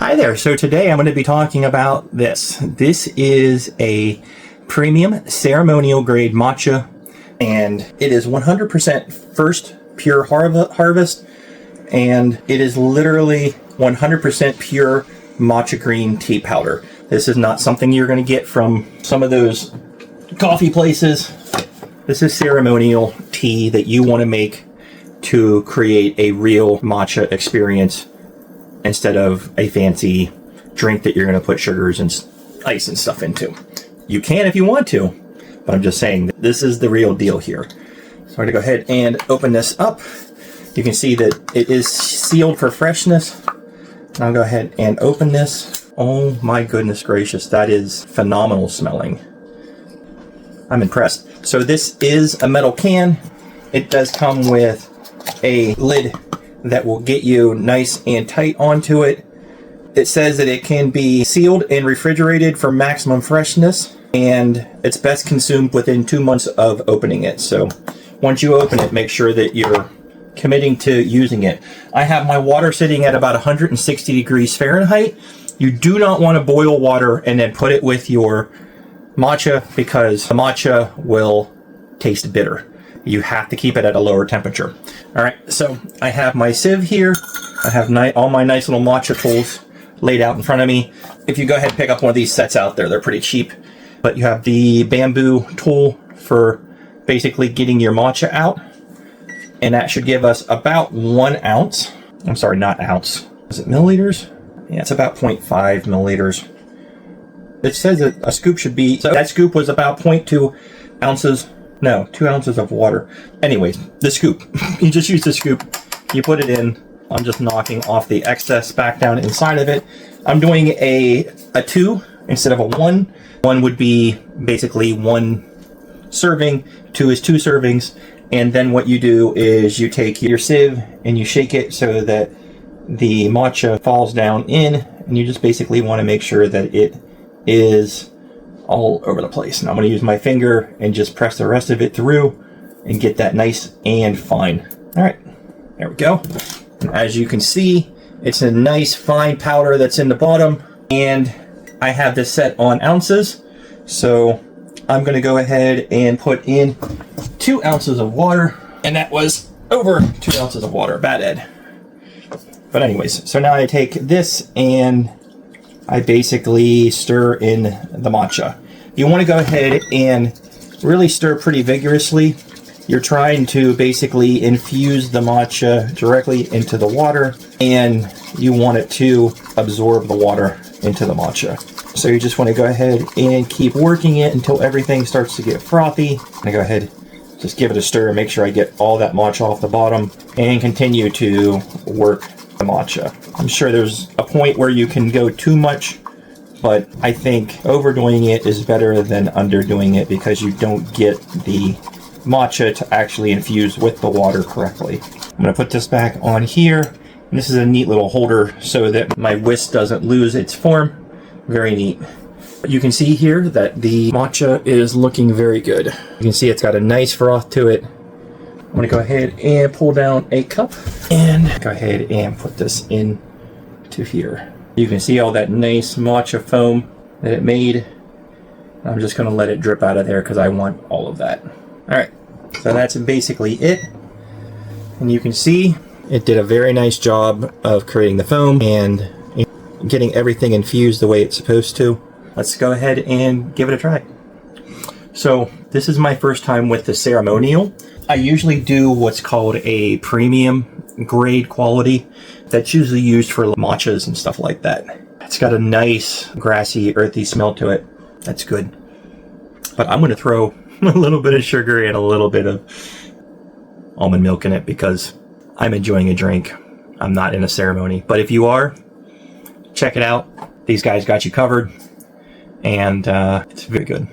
Hi there. So today I'm going to be talking about this. This is a premium ceremonial grade matcha, and it is 100% first pure harvest, and it is literally 100% pure matcha green tea powder. This is not something you're going to get from some of those coffee places. This is ceremonial tea that you want to make to create a real matcha experience instead of a fancy drink that you're going to put sugars and ice and stuff into. You can if you want to, but I'm just saying that this is the real deal here. So I'm going to go ahead and open this up. You can see that it is sealed for freshness. I'll go ahead and open this. Oh my goodness gracious, that is phenomenal smelling. I'm impressed. So this is a metal can. It does come with a lid that will get you nice and tight onto it. It says that it can be sealed and refrigerated for maximum freshness, and it's best consumed within 2 months of opening it. So once you open it, make sure that you're committing to using it. I have my water sitting at about 160 degrees Fahrenheit. You do not want to boil water and then put it with your matcha, because the matcha will taste bitter. You have to keep it at a lower temperature. All right, so I have my sieve here. I have all my nice little matcha tools laid out in front of me. If you go ahead and pick up one of these sets out there, they're pretty cheap. But you have the bamboo tool for basically getting your matcha out. And that should give us about 1 ounce. I'm sorry, not ounce. Is it milliliters? Yeah, it's about 0.5 milliliters. It says that a scoop should be, so that scoop was about 0.2 ounces. No, 2 ounces of water. Anyways, the scoop. You just use the scoop. You put it in. I'm just knocking off the excess back down inside of it. I'm doing a 2 instead of a 1. 1 would be basically 1 serving. 2 is 2 servings. And then what you do is you take your sieve and you shake it so that the matcha falls down in. And you just basically want to make sure that it is all over the place. And I'm going to use my finger and just press the rest of it through and get that nice and fine. All right, there we go. And as you can see, it's a nice fine powder that's in the bottom, and I have this set on ounces. So I'm going to go ahead and put in 2 ounces of water, and that was over 2 ounces of water. Bad Ed. But anyways, so now I take this and I basically stir in the matcha. You want to go ahead and really stir pretty vigorously. You're trying to basically infuse the matcha directly into the water, and you want it to absorb the water into the matcha. So you just want to go ahead and keep working it until everything starts to get frothy. I go ahead, just give it a stir, make sure I get all that matcha off the bottom, and continue to work the matcha. I'm sure there's a point where you can go too much, but I think overdoing it is better than underdoing it, because you don't get the matcha to actually infuse with the water correctly. I'm going to put this back on here. And this is a neat little holder so that my whisk doesn't lose its form. Very neat. You can see here that the matcha is looking very good. You can see it's got a nice froth to it. I'm going to go ahead and pull down a cup and go ahead and put this in to here. You can see all that nice matcha foam that it made. I'm just going to let it drip out of there because I want all of that. Alright, so that's basically it. And you can see it did a very nice job of creating the foam and getting everything infused the way it's supposed to. Let's go ahead and give it a try. So this is my first time with the ceremonial. I usually do what's called a premium grade quality. That's usually used for matchas and stuff like that. It's got a nice grassy, earthy smell to it. That's good. But I'm going to throw a little bit of sugar and a little bit of almond milk in it because I'm enjoying a drink. I'm not in a ceremony. But if you are, check it out. These guys got you covered. And it's very good.